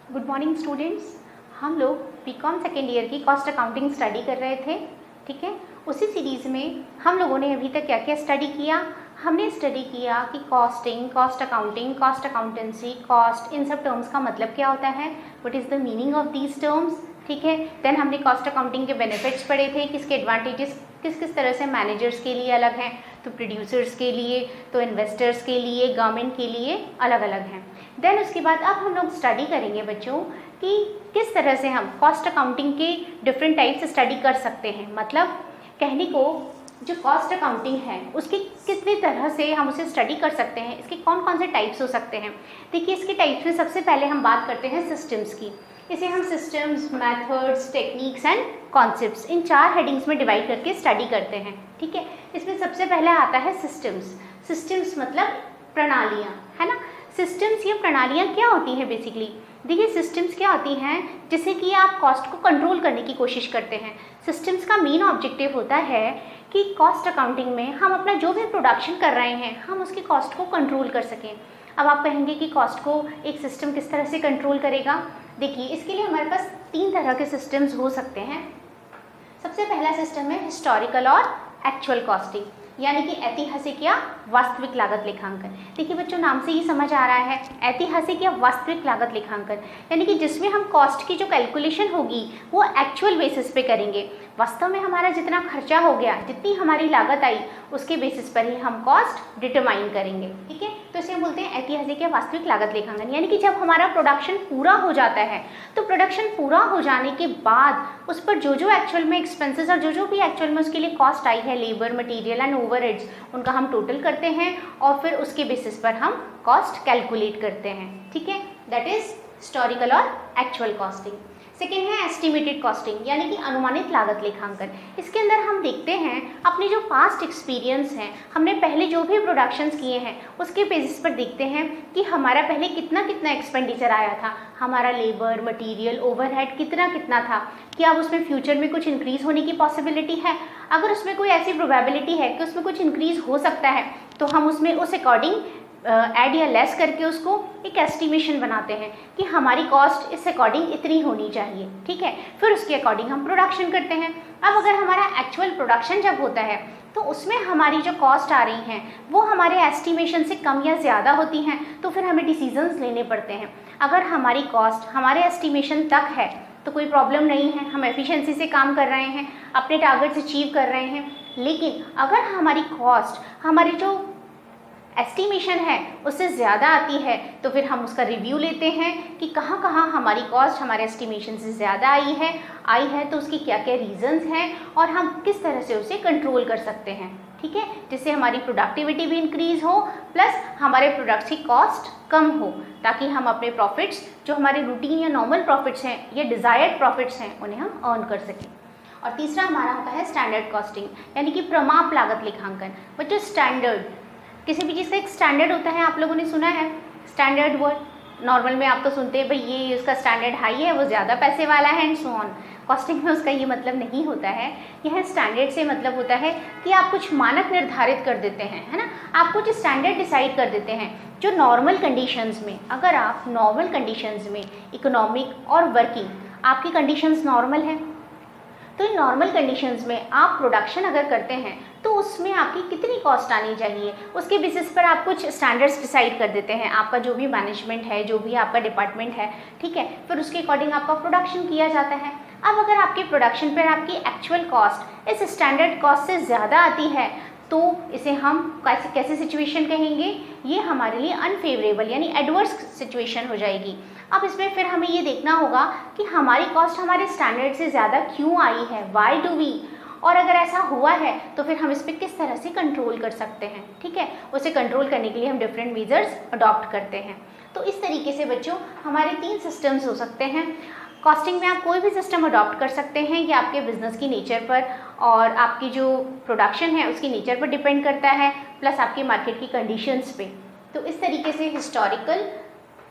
Good morning students. हम लोग BCom second year की कॉस्ट अकाउंटिंग स्टडी कर रहे थे। ठीक है, उसी सीरीज़ में हम लोगों ने अभी तक क्या क्या स्टडी किया। हमने स्टडी किया कि costing, cost accounting, cost accountancy, cost, इन सब टर्म्स का मतलब क्या होता है, what is the meaning of these terms. ठीक है, देन हमने कॉस्ट अकाउंटिंग के बेनिफिट्स पढ़े थे, किसके एडवांटेजेस किस किस तरह से मैनेजर्स के लिए अलग हैं, तो प्रोड्यूसर्स के लिए, तो इन्वेस्टर्स के लिए, गवर्नमेंट के लिए अलग अलग हैं। देन उसके बाद अब हम लोग स्टडी करेंगे बच्चों कि किस तरह से हम कॉस्ट अकाउंटिंग के डिफरेंट टाइप्स स्टडी कर सकते हैं। मतलब कहने को जो कॉस्ट अकाउंटिंग है उसकी कितनी तरह से हम उसे स्टडी कर सकते हैं, इसके कौन कौन से टाइप्स हो सकते हैं। देखिए, इसके टाइप्स में सबसे पहले हम बात करते हैं सिस्टम्स की। इसे हम systems, methods, techniques and concepts, in 4 headings में डिवाइड करके स्टडी करते हैं। ठीक है, इसमें सबसे पहले आता है सिस्टम्स। सिस्टम्स मतलब प्रणालियाँ, है ना। सिस्टम्स या प्रणालियाँ क्या होती हैं बेसिकली। देखिए, सिस्टम्स क्या होती हैं जिससे कि आप कॉस्ट को कंट्रोल करने की कोशिश करते हैं। सिस्टम्स का मेन ऑब्जेक्टिव होता है कि कॉस्ट अकाउंटिंग में हम अपना जो भी प्रोडक्शन कर रहे हैं हम उसकी कॉस्ट को कंट्रोल कर सकें। अब आप कहेंगे कि कॉस्ट को एक सिस्टम किस तरह से कंट्रोल करेगा। देखिए, इसके लिए हमारे पास 3 तरह के सिस्टम्स हो सकते हैं। सबसे पहला सिस्टम है हिस्टोरिकल और एक्चुअल कॉस्टिंग, यानी कि ऐतिहासिक या वास्तविक लागत लेखांकन। देखिए बच्चों, नाम से ही समझ आ रहा है, ऐतिहासिक या वास्तविक लागत लेखांकन, यानी कि जिसमें हम कॉस्ट की जो कैलकुलेशन होगी वो एक्चुअल बेसिस पे करेंगे। वास्तव में हमारा जितना खर्चा हो गया, जितनी हमारी लागत आई, उसके बेसिस पर ही हम कॉस्ट डिटरमाइन करेंगे। ठीक है, तो इसे हम बोलते हैं ऐतिहासिक या वास्तविक लागत लेखांकन। यानी कि जब हमारा प्रोडक्शन पूरा हो जाता है तो प्रोडक्शन पूरा हो जाने के बाद उस पर जो जो एक्चुअल में एक्सपेंसेस और जो जो भी एक्चुअल में उसके लिए कॉस्ट आई है, लेबर, मटेरियल एंड ओवरहेड्स, उनका हम टोटल करते हैं और फिर उसके बेसिस पर हम कॉस्ट कैलकुलेट करते हैं। ठीक है, दैट इज हिस्टोरिकल और एक्चुअल कॉस्टिंग। सेकेंड है एस्टिमेटेड कॉस्टिंग, यानी कि अनुमानित लागत लेखांकन। इसके अंदर हम देखते हैं अपने जो पास्ट एक्सपीरियंस हैं, हमने पहले जो भी प्रोडक्शंस किए हैं उसके बेसिस पर देखते हैं कि हमारा पहले कितना कितना एक्सपेंडिचर आया था, हमारा लेबर, मटेरियल, ओवरहेड कितना कितना था, क्या अब उसमें फ्यूचर में कुछ इंक्रीज़ होने की पॉसिबिलिटी है। अगर उसमें कोई ऐसी प्रोबेबिलिटी है कि उसमें कुछ इंक्रीज़ हो सकता है तो हम उसमें उस अकॉर्डिंग ऐड या लेस करके उसको एक एस्टिमेशन बनाते हैं कि हमारी कॉस्ट इस अकॉर्डिंग इतनी होनी चाहिए। ठीक है, फिर उसके अकॉर्डिंग हम प्रोडक्शन करते हैं। अब अगर हमारा एक्चुअल प्रोडक्शन जब होता है तो उसमें हमारी जो कॉस्ट आ रही हैं वो हमारे एस्टिमेशन से कम या ज़्यादा होती हैं, तो फिर हमें डिसीजंस लेने पड़ते हैं। अगर हमारी कॉस्ट हमारे एस्टिमेशन तक है तो कोई प्रॉब्लम नहीं है, हम एफिशिएंसी से काम कर रहे हैं, अपने टारगेट्स अचीव कर रहे हैं। लेकिन अगर हमारी कॉस्ट हमारी जो एस्टिमेशन है उससे ज़्यादा आती है तो फिर हम उसका रिव्यू लेते हैं कि कहाँ कहाँ हमारी कॉस्ट हमारे एस्टिमेशन से ज़्यादा आई है तो उसकी क्या क्या रीज़न्स हैं और हम किस तरह से उसे कंट्रोल कर सकते हैं। ठीक है, जिससे हमारी प्रोडक्टिविटी भी इंक्रीज़ हो प्लस हमारे प्रोडक्ट्स की कॉस्ट कम हो, ताकि हम अपने प्रॉफिट्स जो हमारे रूटीन या नॉर्मल प्रॉफिट्स हैं या डिज़ायर्ड प्रॉफिट्स हैं उन्हें हम अर्न कर सकें। और तीसरा हमारा होता है स्टैंडर्ड कॉस्टिंग, यानी कि प्रमाप लागत लेखांकन। बच्चों, स्टैंडर्ड, किसी भी चीज़ का एक स्टैंडर्ड होता है, आप लोगों ने सुना है स्टैंडर्ड वर्ड। नॉर्मल में आप तो सुनते हैं भाई ये उसका स्टैंडर्ड हाई है, वो ज़्यादा पैसे वाला है एंड सो ऑन। कॉस्टिंग में उसका ये मतलब नहीं होता है। यह स्टैंडर्ड से मतलब होता है कि आप कुछ मानक निर्धारित कर देते हैं, है ना, आप कुछ स्टैंडर्ड डिसाइड कर देते हैं जो नॉर्मल कंडीशंस में, अगर आप नॉर्मल कंडीशंस में इकोनॉमिक और वर्किंग आपकी कंडीशंस नॉर्मल है तो इन नॉर्मल कंडीशंस में आप प्रोडक्शन अगर करते हैं तो उसमें आपकी कितनी कॉस्ट आनी चाहिए, उसके बेसिस पर आप कुछ स्टैंडर्ड्स डिसाइड कर देते हैं। आपका जो भी मैनेजमेंट है, जो भी आपका डिपार्टमेंट है, ठीक है, फिर उसके अकॉर्डिंग आपका प्रोडक्शन किया जाता है। अब अगर आपके प्रोडक्शन पर आपकी एक्चुअल कॉस्ट इस स्टैंडर्ड कॉस्ट से ज़्यादा आती है तो इसे हम कैसे सिचुएशन कहेंगे, ये हमारे लिए अनफेवरेबल यानी एडवर्स सिचुएशन हो जाएगी। अब इसमें फिर हमें ये देखना होगा कि हमारी कॉस्ट हमारे स्टैंडर्ड से ज़्यादा क्यों आई है, वाई डू वी, और अगर ऐसा हुआ है तो फिर हम इस पर किस तरह से कंट्रोल कर सकते हैं। ठीक है, उसे कंट्रोल करने के लिए हम डिफरेंट मेजर्स अडॉप्ट करते हैं। तो इस तरीके से बच्चों हमारे 3 सिस्टम्स हो सकते हैं। कॉस्टिंग में आप कोई भी सिस्टम अडॉप्ट कर सकते हैं, ये आपके बिजनेस की नेचर पर और आपकी जो प्रोडक्शन है उसकी नेचर पर डिपेंड करता है, प्लस आपके मार्केट की कंडीशंस पे। तो इस तरीके से हिस्टोरिकल,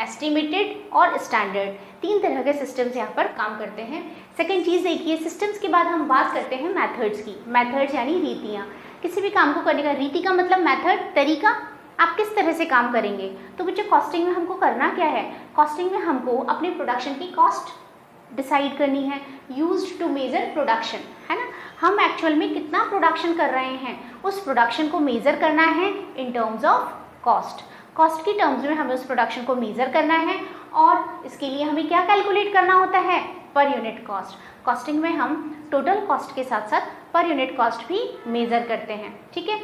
एस्टिमेटेड और स्टैंडर्ड 3 तरह के सिस्टम्स यहाँ पर काम करते हैं। सेकेंड चीज़ देखिए, सिस्टम्स के बाद हम बात करते हैं मेथड्स की। मेथड्स यानी रीतियाँ। किसी भी काम को करने का, रीति का मतलब मेथड, तरीका, आप किस तरह से काम करेंगे। तो बच्चों कॉस्टिंग में हमको करना क्या है, कॉस्टिंग में हमको अपने प्रोडक्शन की कॉस्ट डिसाइड करनी है, यूज्ड टू मेजर प्रोडक्शन, है ना। हम एक्चुअल में कितना प्रोडक्शन कर रहे हैं उस प्रोडक्शन को मेजर करना है in terms of cost. Cost की टर्म्स में हमें उस प्रोडक्शन को मेजर करना है और इसके लिए हमें क्या कैलकुलेट करना होता है, पर यूनिट कॉस्ट। कॉस्टिंग में हम टोटल कॉस्ट के साथ साथ पर यूनिट कॉस्ट भी मेजर करते हैं, ठीक है।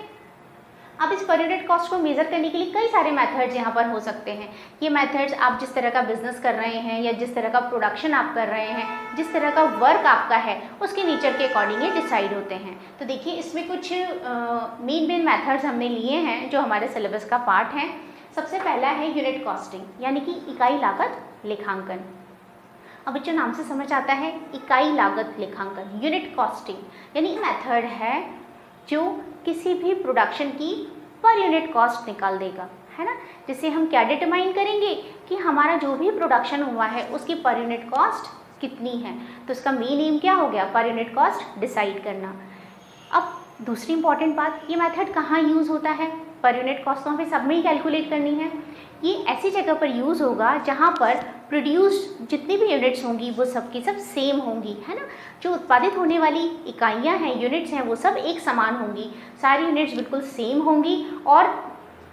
अब इस पर यूनिट कॉस्ट को मेजर करने के लिए कई सारे मेथड्स यहाँ पर हो सकते हैं। ये मेथड्स आप जिस तरह का बिजनेस कर रहे हैं या जिस तरह का प्रोडक्शन आप कर रहे हैं, जिस तरह का वर्क आपका है, उसके नेचर के अकॉर्डिंग ये डिसाइड होते हैं। तो देखिए इसमें कुछ मेन मेथड्स हमने लिए हैं जो हमारे सिलेबस का पार्ट है। सबसे पहला है यूनिट कॉस्टिंग, यानी कि इकाई लागत लेखांकन। अब बच्चों नाम से समझ आता है इकाई लागत लेखांकन, यूनिट कॉस्टिंग यानी मेथड है जो किसी भी प्रोडक्शन की पर यूनिट कॉस्ट निकाल देगा, है ना। जिससे हम क्या डिटरमाइन करेंगे कि हमारा जो भी प्रोडक्शन हुआ है उसकी पर यूनिट कॉस्ट कितनी है। तो इसका मेन एम क्या हो गया, पर यूनिट कॉस्ट डिसाइड करना। अब दूसरी इंपॉर्टेंट बात, ये मेथड कहाँ यूज़ होता है, पर यूनिट कॉस्ट तो हमें सब में ही कैलकुलेट करनी है। ये ऐसी जगह पर यूज़ होगा जहाँ पर प्रोड्यूस जितनी भी यूनिट्स होंगी वो सब की सब सेम होंगी, है ना। जो उत्पादित होने वाली इकाइयाँ हैं, यूनिट्स हैं, वो सब एक समान होंगी, सारी यूनिट्स बिल्कुल सेम होंगी और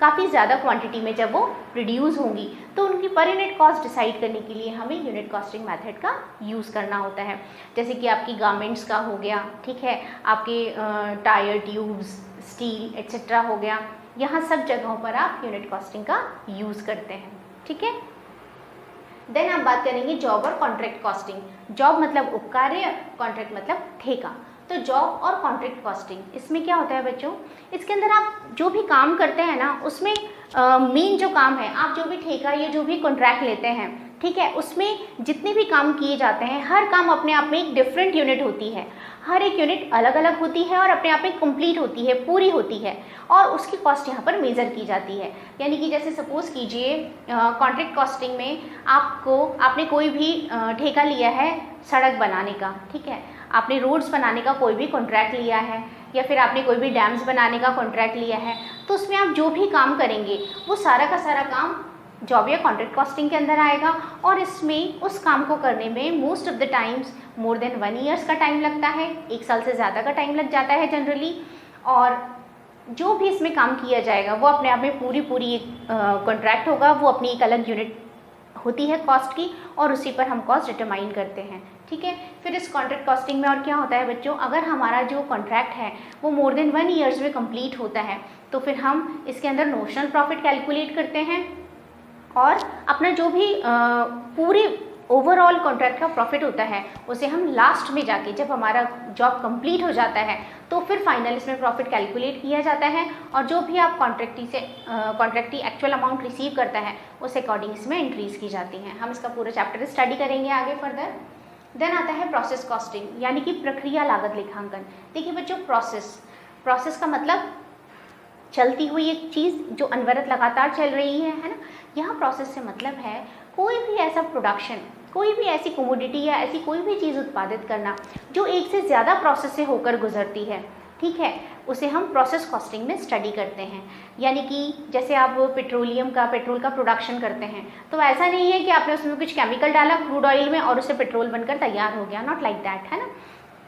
काफ़ी ज़्यादा क्वांटिटी में जब वो प्रोड्यूस होंगी तो उनकी पर यूनिट कॉस्ट डिसाइड करने के लिए हमें यूनिट कॉस्टिंग मेथड का यूज़ करना होता है। जैसे कि आपकी गारमेंट्स का हो गया, ठीक है, आपके टायर ट्यूब्स, स्टील एक्सेट्रा हो गया, यहाँ सब जगहों पर आप यूनिट कॉस्टिंग का यूज़ करते हैं, ठीक है। देन आप बात करेंगे जॉब और कॉन्ट्रैक्ट कॉस्टिंग। जॉब मतलब उपकार्य, कॉन्ट्रैक्ट मतलब ठेका। तो जॉब और कॉन्ट्रैक्ट कॉस्टिंग इसमें क्या होता है बच्चों, इसके अंदर आप जो भी काम करते हैं ना उसमें मेन जो काम है, आप जो भी ठेका या जो भी कॉन्ट्रैक्ट लेते हैं, ठीक है, उसमें जितने भी काम किए जाते हैं हर काम अपने आप में एक डिफरेंट यूनिट होती है, हर एक यूनिट अलग अलग होती है और अपने आप में कंप्लीट होती है, पूरी होती है और उसकी कॉस्ट यहाँ पर मेज़र की जाती है। यानी कि जैसे सपोज़ कीजिए कॉन्ट्रैक्ट कॉस्टिंग में आपने कोई भी ठेका लिया है सड़क बनाने का, ठीक है, आपने रोड्स बनाने का कोई भी कॉन्ट्रैक्ट लिया है या फिर आपने कोई भी डैम्स बनाने का कॉन्ट्रैक्ट लिया है, तो उसमें आप जो भी काम करेंगे वो सारा का सारा काम जॉब या कॉन्ट्रैक्ट कॉस्टिंग के अंदर आएगा और इसमें उस काम को करने में most of the times more than 1 years का टाइम लगता है, 1 साल से ज़्यादा का टाइम लग जाता है जनरली। और जो भी इसमें काम किया जाएगा वो अपने आप में पूरी एक कॉन्ट्रैक्ट होगा, वो अपनी एक अलग यूनिट होती है कॉस्ट की और उसी पर हम कॉस्ट डिटरमाइन करते हैं, ठीक है। फिर इस कॉन्ट्रैक्ट कॉस्टिंग में और क्या होता है बच्चों, अगर हमारा जो कॉन्ट्रैक्ट है वो मोर देन 1 ईयर्स में कंप्लीट होता है तो फिर हम इसके अंदर नोशनल प्रॉफिट कैलकुलेट करते हैं और अपना जो भी पूरे ओवरऑल कॉन्ट्रैक्ट का प्रॉफिट होता है उसे हम लास्ट में जाके जब हमारा जॉब कंप्लीट हो जाता है तो फिर फाइनल इसमें प्रॉफिट कैलकुलेट किया जाता है और जो भी आप कॉन्ट्रैक्टी एक्चुअल अमाउंट रिसीव करता है उस अकॉर्डिंग इसमें एंट्रीज की जाती हैं। हम इसका पूरा चैप्टर स्टडी करेंगे आगे फर्दर। देन आता है प्रोसेस कॉस्टिंग यानी कि प्रक्रिया लागत लेखांकन। देखिए बच्चों प्रोसेस का मतलब चलती हुई एक चीज़ जो अनवरत लगातार चल रही है ना। यहाँ प्रोसेस से मतलब है कोई भी ऐसा प्रोडक्शन, कोई भी ऐसी कमोडिटी या ऐसी कोई भी चीज़ उत्पादित करना जो एक से ज़्यादा प्रोसेस से होकर गुजरती है, ठीक है, उसे हम प्रोसेस कॉस्टिंग में स्टडी करते हैं। यानी कि जैसे आप पेट्रोल का प्रोडक्शन करते हैं तो ऐसा नहीं है कि आपने उसमें कुछ केमिकल डाला क्रूड ऑयल में और उससे पेट्रोल बनकर तैयार हो गया, नॉट लाइक दैट, है ना।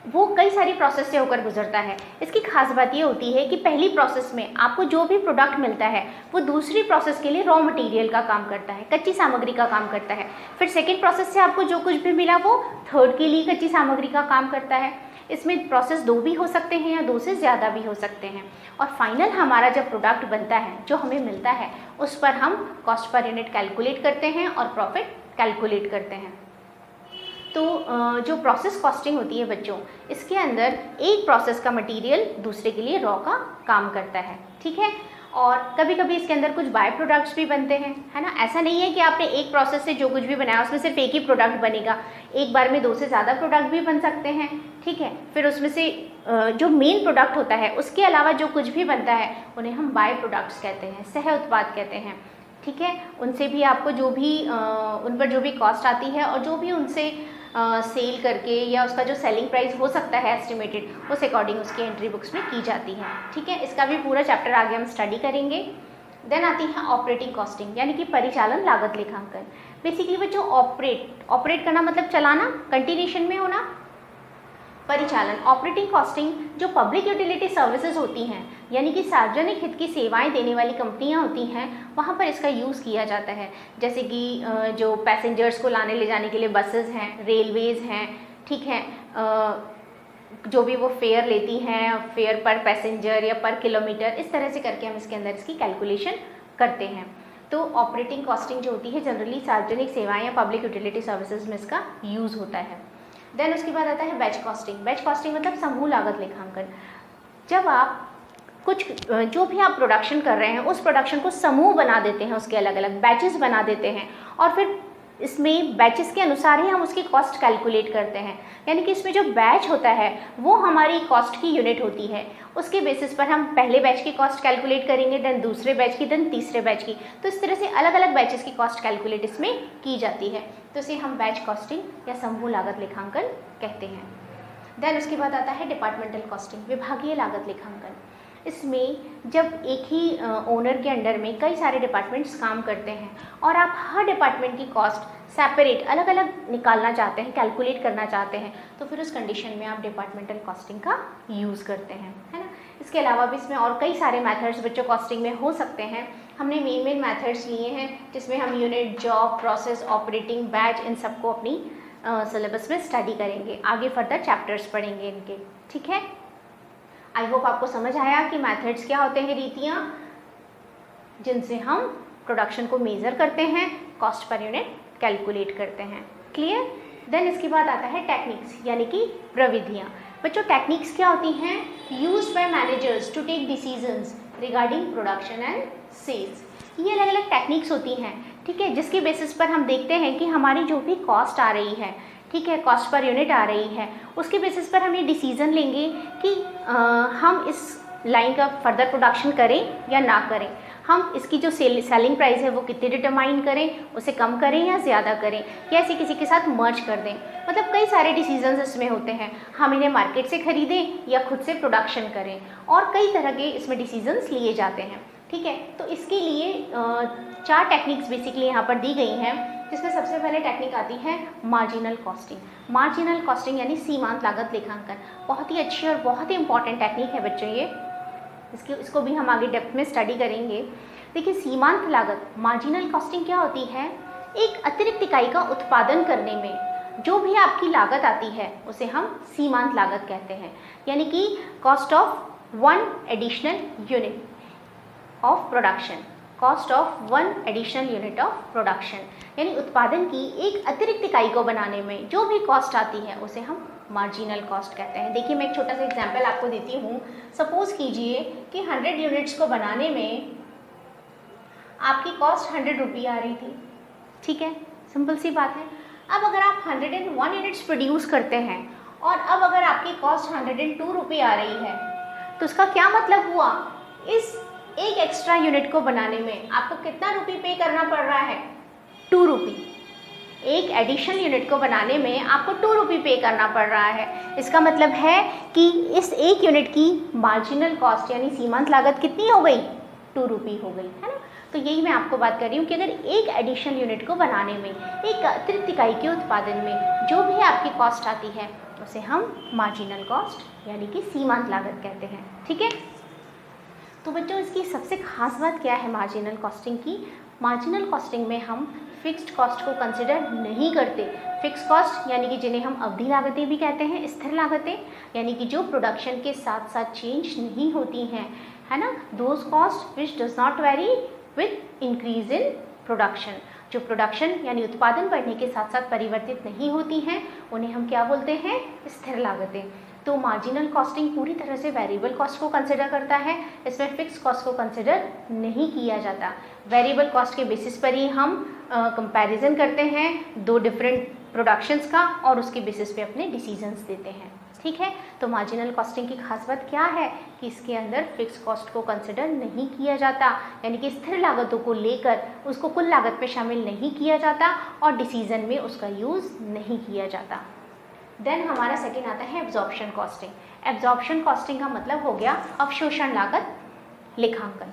वो कई सारी प्रोसेस से होकर गुजरता है। इसकी खास बात ये होती है कि पहली प्रोसेस में आपको जो भी प्रोडक्ट मिलता है वो दूसरी प्रोसेस के लिए रॉ मटेरियल का काम करता है, कच्ची सामग्री का काम करता है। फिर सेकेंड प्रोसेस से आपको जो कुछ भी मिला वो थर्ड के लिए कच्ची सामग्री का काम करता है। इसमें प्रोसेस 2 भी हो सकते हैं या 2 से ज़्यादा भी हो सकते हैं। और फाइनल हमारा जब प्रोडक्ट बनता है, जो हमें मिलता है, उस पर हम कॉस्ट पर यूनिट कैलकुलेट करते हैं और प्रॉफिट कैलकुलेट करते हैं। तो जो प्रोसेस कॉस्टिंग होती है बच्चों, इसके अंदर एक प्रोसेस का मटेरियल दूसरे के लिए रॉ का काम करता है, ठीक है। और कभी कभी इसके अंदर कुछ बाय प्रोडक्ट्स भी बनते हैं, है ना। ऐसा नहीं है कि आपने एक प्रोसेस से जो कुछ भी बनाया उसमें सिर्फ एक ही प्रोडक्ट बनेगा, एक बार में 2 से ज़्यादा प्रोडक्ट भी बन सकते हैं, ठीक है। फिर उसमें से जो मेन प्रोडक्ट होता है उसके अलावा जो कुछ भी बनता है उन्हें हम बाय प्रोडक्ट्स कहते हैं, सह उत्पाद कहते हैं, ठीक है। उनसे भी आपको जो भी उन पर जो भी कॉस्ट आती है और जो भी उनसे सेल करके या उसका जो सेलिंग प्राइस हो सकता है एस्टिमेटेड, उस अकॉर्डिंग उसकी एंट्री बुक्स में की जाती है, ठीक है। इसका भी पूरा चैप्टर आगे हम स्टडी करेंगे। देन आती है ऑपरेटिंग कॉस्टिंग यानी कि परिचालन लागत लेखांकन। बेसिकली बच्चों ऑपरेट करना मतलब चलाना, कंटिन्यूशन में होना। परिचालन ऑपरेटिंग कॉस्टिंग जो पब्लिक यूटिलिटी सर्विसेज होती हैं यानी कि सार्वजनिक हित की सेवाएं देने वाली कंपनियां होती हैं, वहाँ पर इसका यूज़ किया जाता है। जैसे कि जो पैसेंजर्स को लाने ले जाने के लिए बसेस हैं, रेलवेज़ हैं, ठीक है, जो भी वो फेयर लेती हैं, फेयर पर पैसेंजर या पर किलोमीटर, इस तरह से करके हम इसके अंदर इसकी कैलकुलेशन करते हैं। तो ऑपरेटिंग कॉस्टिंग जो होती है जनरली सार्वजनिक सेवाएं या पब्लिक यूटिलिटी सर्विसेज में इसका यूज़ होता है। देन उसके बाद आता है बैच कॉस्टिंग। बैच कॉस्टिंग मतलब समूह लागत लेखांकन। जब आप कुछ जो भी आप प्रोडक्शन कर रहे हैं उस प्रोडक्शन को समूह बना देते हैं, उसके अलग अलग बैचेस बना देते हैं और फिर इसमें बैचेस के अनुसार ही हम उसकी कॉस्ट कैलकुलेट करते हैं। यानी कि इसमें जो बैच होता है वो हमारी कॉस्ट की यूनिट होती है। उसके बेसिस पर हम पहले बैच की कॉस्ट कैलकुलेट करेंगे, देन दूसरे बैच की, देन तीसरे बैच की। तो इस तरह से अलग अलग बैचेस की कॉस्ट कैलकुलेट इसमें की जाती है। तो इसे हम बैच कॉस्टिंग या समूह लागत लेखांकन कहते हैं। देन उसके बाद आता है डिपार्टमेंटल कॉस्टिंग, विभागीय लागत लेखांकन। इसमें जब एक ही ओनर के अंडर में कई सारे डिपार्टमेंट्स काम करते हैं और आप हर डिपार्टमेंट की कॉस्ट सेपरेट अलग अलग निकालना चाहते हैं, कैलकुलेट करना चाहते हैं, तो फिर उस कंडीशन में आप डिपार्टमेंटल कॉस्टिंग का यूज़ करते हैं, है ना। इसके अलावा भी इसमें और कई सारे मेथड्स बच्चों कॉस्टिंग में हो सकते हैं। हमने मेन मेथड्स लिए हैं जिसमें हम unit, job, process, operating, batch, इन सबको अपनी सिलेबस में स्टडी करेंगे। आगे फर्दर चैप्टर्स पढ़ेंगे इनके, ठीक है। आई होप आपको समझ आया कि मेथड्स क्या होते हैं, रीतियाँ जिनसे हम प्रोडक्शन को मेज़र करते हैं, कॉस्ट पर यूनिट कैलकुलेट करते हैं। क्लियर। देन इसके बाद आता है टेक्निक्स यानी कि प्रविधियाँ। बच्चों टेक्निक्स क्या होती हैं? Used by managers to take decisions regarding production and sales. ये अलग अलग टेक्निक्स होती हैं, ठीक है, जिसके बेसिस पर हम देखते हैं कि हमारी जो भी कॉस्ट आ रही है, ठीक है, कॉस्ट पर यूनिट आ रही है, उसके बेसिस पर हम ये डिसीज़न लेंगे कि हम इस लाइन का फर्दर प्रोडक्शन करें या ना करें। हम इसकी जो सेलिंग प्राइस है वो कितनी डिटरमाइन करें, उसे कम करें या ज़्यादा करें, या ऐसे किसी के साथ मर्ज कर दें। मतलब कई सारे डिसीजंस इसमें होते हैं। हम इन्हें मार्केट से खरीदें या खुद से प्रोडक्शन करें, और कई तरह के इसमें डिसीजंस लिए जाते हैं, ठीक है। तो इसके लिए 4 टेक्निक्स बेसिकली यहाँ पर दी गई हैं, जिसमें सबसे पहले टेक्निक आती है मार्जिनल कॉस्टिंग। मार्जिनल कॉस्टिंग यानी सीमांत लागत लेखांकन। बहुत ही अच्छी और बहुत ही इंपॉर्टेंट टेक्निक है बच्चों ये। इसको भी हम आगे डेप्थ में स्टडी करेंगे। देखिए सीमांत लागत, मार्जिनल कॉस्टिंग क्या होती है? एक अतिरिक्त इकाई का उत्पादन करने में जो भी आपकी लागत आती है उसे हम सीमांत लागत कहते हैं। यानी कि cost of 1 additional unit of production, cost of 1 additional unit of production, यानी उत्पादन की एक अतिरिक्त इकाई को बनाने में जो भी कॉस्ट आती है उसे हम मार्जिनल कॉस्ट कहते हैं। देखिए मैं एक छोटा सा एग्जांपल आपको देती हूँ। सपोज कीजिए कि 100 यूनिट्स को बनाने में आपकी कॉस्ट 100 रुपये आ रही थी, ठीक है, सिंपल सी बात है। अब अगर आप 101 यूनिट्स प्रोड्यूस करते हैं और अब अगर आपकी कॉस्ट 102 रुपये आ रही है, तो उसका क्या मतलब हुआ? इस एक एक्स्ट्रा यूनिट को बनाने में आपको कितना रुपये पे करना पड़ रहा है? 2 रुपये। एक एडिशनल यूनिट को बनाने में आपको 2 रुपये पे करना पड़ रहा है। इसका मतलब है कि इस एक यूनिट की मार्जिनल कॉस्ट यानी सीमांत लागत कितनी हो गई? 2 रुपये हो गई, है ना। तो यही मैं आपको बात कर रही हूँ कि अगर एक एडिशनल यूनिट को बनाने में, एक अतिरिक्त इकाई के उत्पादन में जो भी आपकी कॉस्ट आती है उसे हम मार्जिनल कॉस्ट यानी कि सीमांत लागत कहते हैं, ठीक है। तो बच्चों इसकी सबसे खास बात क्या है मार्जिनल कॉस्टिंग की? मार्जिनल कॉस्टिंग में हम फिक्स्ड कॉस्ट को कंसिडर नहीं करते। फिक्स कॉस्ट यानी कि जिन्हें हम अवधि लागतें भी कहते हैं, स्थिर लागतें, यानी कि जो प्रोडक्शन के साथ साथ चेंज नहीं होती हैं, है ना। Those cost which does not very with increase in production, जो प्रोडक्शन यानी उत्पादन बढ़ने के साथ साथ परिवर्तित नहीं होती हैं, उन्हें हम क्या बोलते हैं? स्थिर लागतें। तो मार्जिनल कॉस्टिंग पूरी तरह से वेरिएबल कॉस्ट को कंसिडर करता है, इसमें फिक्स कॉस्ट को कंसिडर नहीं किया जाता। वेरिएबल कॉस्ट के बेसिस पर ही हम कंपैरिजन करते हैं 2 डिफरेंट प्रोडक्शंस का और उसके बेसिस पे अपने डिसीजंस देते हैं, ठीक है। तो मार्जिनल कॉस्टिंग की खास बात क्या है कि इसके अंदर फिक्स कॉस्ट को कंसिडर नहीं किया जाता, यानी कि स्थिर लागतों को लेकर उसको कुल लागत में शामिल नहीं किया जाता और डिसीजन में उसका यूज़ नहीं किया जाता। देन हमारा सेकेंड आता है एब्जॉर्प्शन कॉस्टिंग। एब्जॉर्प्शन कॉस्टिंग का मतलब हो गया अवशोषण लागत लेखांकन।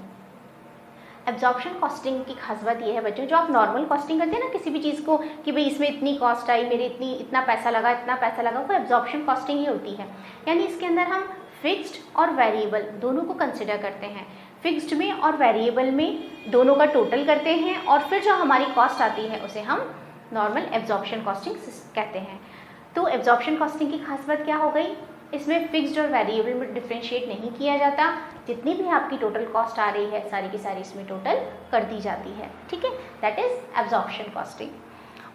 एब्जॉर्प्शन कॉस्टिंग की खास बात ये है बच्चों, जो आप नॉर्मल कॉस्टिंग करते हैं ना किसी भी चीज़ को कि भाई इसमें इतनी कॉस्ट आई, मेरे इतना पैसा लगा, वो एब्जॉर्प्शन कॉस्टिंग ही होती है। यानी इसके अंदर हम फिक्स्ड और वेरिएबल दोनों को कंसिडर करते हैं। फिक्स्ड में और वेरिएबल में दोनों का टोटल करते हैं और फिर जो हमारी कॉस्ट आती है उसे हम नॉर्मल एब्जॉर्प्शन कॉस्टिंग कहते हैं। तो एब्जॉर्प्शन कॉस्टिंग की खास बात क्या हो गई, इसमें फिक्स्ड और वेरिएबल में डिफ्रेंशिएट नहीं किया जाता, जितनी भी आपकी टोटल कॉस्ट आ रही है सारी की सारी इसमें टोटल कर दी जाती है। ठीक है, दैट इज एब्जॉर्प्शन कॉस्टिंग।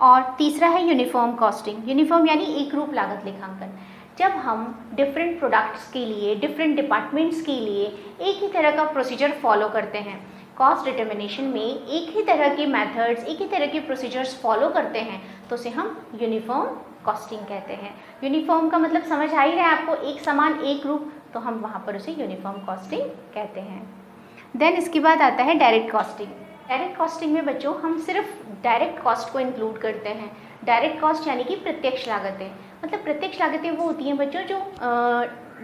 और तीसरा है यूनिफॉर्म कॉस्टिंग। यूनिफॉर्म यानी एक रूप लागत लेखांकन। जब हम डिफरेंट प्रोडक्ट्स के लिए, डिफरेंट डिपार्टमेंट्स के लिए एक ही तरह का प्रोसीजर फॉलो करते हैं, कॉस्ट डिटर्मिनेशन में एक ही तरह के मेथड्स, एक ही तरह के प्रोसीजर्स फॉलो करते हैं, तो उसे हम यूनिफॉर्म कॉस्टिंग कहते हैं। यूनिफॉर्म का मतलब समझ आ ही रहा है आपको, एक समान एक रूप, तो हम वहाँ पर उसे यूनिफॉर्म कॉस्टिंग कहते हैं। देन इसके बाद आता है डायरेक्ट कॉस्टिंग। डायरेक्ट कॉस्टिंग में बच्चों हम सिर्फ डायरेक्ट कॉस्ट को इंक्लूड करते हैं। डायरेक्ट कॉस्ट यानी कि प्रत्यक्ष लागतें, मतलब प्रत्यक्ष लागतें वो होती हैं बच्चों जो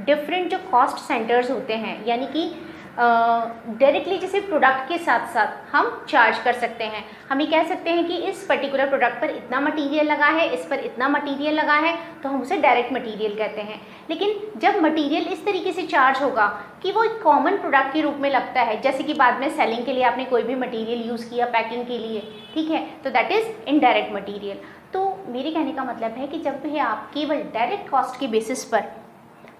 डिफरेंट जो कॉस्ट सेंटर्स होते हैं, यानी कि डायरेक्टली जैसे प्रोडक्ट के साथ साथ हम चार्ज कर सकते हैं। हम ये कह सकते हैं कि इस पर्टिकुलर प्रोडक्ट पर इतना मटेरियल लगा है, इस पर इतना मटेरियल लगा है, तो हम उसे डायरेक्ट मटेरियल कहते हैं। लेकिन जब मटेरियल इस तरीके से चार्ज होगा कि वो एक कॉमन प्रोडक्ट के रूप में लगता है, जैसे कि बाद में सेलिंग के लिए आपने कोई भी मटेरियल यूज़ किया पैकिंग के लिए, ठीक है, तो दैट इज़ इनडायरेक्ट मटेरियल। तो मेरे कहने का मतलब है कि जब भी आप केवल डायरेक्ट कॉस्ट के बेसिस पर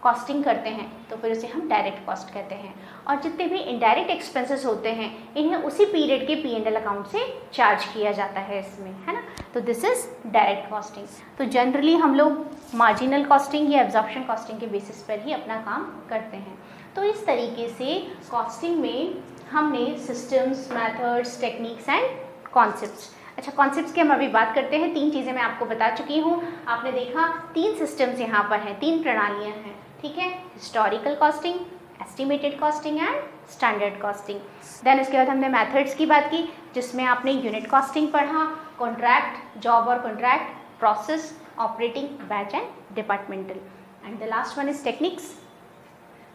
कॉस्टिंग करते हैं तो फिर उसे हम डायरेक्ट कॉस्ट कहते हैं। और जितने भी इनडायरेक्ट एक्सपेंसेस होते हैं इन्हें उसी पीरियड के P&L अकाउंट से चार्ज किया जाता है इसमें, है ना। तो दिस इज डायरेक्ट कॉस्टिंग। तो जनरली हम लोग मार्जिनल कॉस्टिंग या एब्जॉर्प्शन कॉस्टिंग के बेसिस पर ही अपना काम करते हैं। तो इस तरीके से कॉस्टिंग में हमने systems, methods, techniques and concepts. अच्छा, कॉन्सेप्ट्स की हम अभी बात करते हैं। 3 चीज़ें मैं आपको बता चुकी हूँ, आपने देखा 3 सिस्टम्स यहाँ पर हैं, 3 प्रणालियाँ हैं, ठीक है। Historical costing, estimated costing and standard costing. Then इसके बाद हमने मेथड्स की बात की, जिसमें आपने यूनिट कॉस्टिंग पढ़ा, कॉन्ट्रैक्ट, जॉब और contract, process, operating, batch and departmental. And the last one is techniques.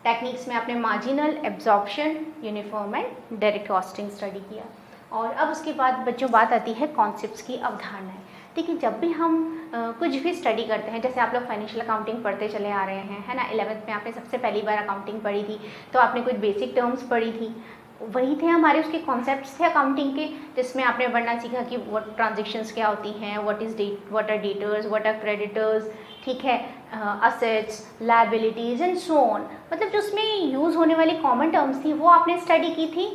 Techniques में आपने marginal, absorption, uniform and direct costing study किया। और अब उसके बाद बच्चों बात आती है कॉन्सेप्ट्स की, अवधारणाएं। देखिए, जब भी हम कुछ भी स्टडी करते हैं, जैसे आप लोग फाइनेंशियल अकाउंटिंग पढ़ते चले आ रहे हैं, है ना। 11th में आपने सबसे पहली बार अकाउंटिंग पढ़ी थी, तो आपने कुछ बेसिक टर्म्स पढ़ी थी, वही थे हमारे उसके कॉन्सेप्ट्स थे अकाउंटिंग के, जिसमें आपने पढ़ना सीखा कि व्हाट ट्रांजेक्शन्स क्या होती हैं, what are debtors, what are creditors, ठीक है, assets, liabilities and so on. मतलब जो उसमें यूज़ होने वाली कॉमन टर्म्स थी वो आपने स्टडी की थी।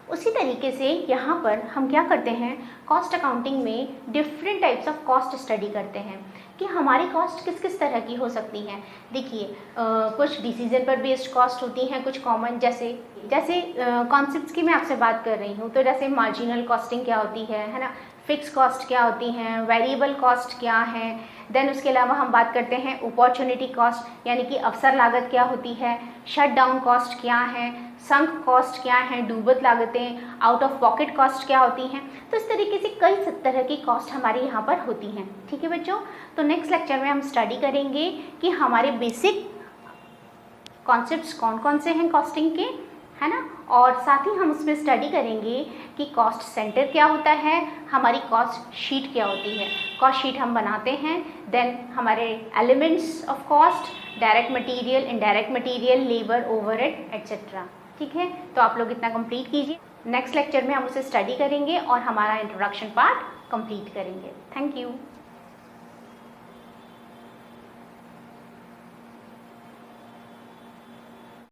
उसी तरीके से यहाँ पर हम क्या करते हैं, कॉस्ट अकाउंटिंग में different types of cost study करते हैं कि हमारी कॉस्ट किस किस तरह की हो सकती हैं। देखिए, कुछ डिसीजन पर बेस्ड कॉस्ट होती हैं, कुछ कॉमन, जैसे कॉन्सेप्ट्स की मैं आपसे बात कर रही हूँ, तो जैसे मार्जिनल कॉस्टिंग क्या होती है ना, फिक्स कॉस्ट क्या होती हैं, वेरिएबल कॉस्ट क्या है। देन उसके अलावा हम बात करते हैं अपॉर्चुनिटी कॉस्ट, यानी कि अवसर लागत क्या होती है, शट डाउन कॉस्ट क्या है, संक कॉस्ट क्या है, डूबत लागतें, आउट ऑफ पॉकेट कॉस्ट क्या होती हैं। तो इस तरीके से कई तरह की कॉस्ट हमारे यहाँ पर होती हैं, ठीक है बच्चों। तो नेक्स्ट लेक्चर में हम स्टडी करेंगे कि हमारे बेसिक कॉन्सेप्ट्स कौन कौन से हैं कॉस्टिंग के, है ना। और साथ ही हम उसमें स्टडी करेंगे कि कॉस्ट सेंटर क्या होता है, हमारी कॉस्ट शीट क्या होती है। कॉस्ट शीट हम बनाते हैं, देन हमारे elements of cost, direct material, indirect material, labour, overhead etcetera, ठीक है। तो आप लोग इतना कंप्लीट कीजिए। नेक्स्ट लेक्चर में हम उसे स्टडी करेंगे और हमारा इंट्रोडक्शन पार्ट कंप्लीट करेंगे। Thank you.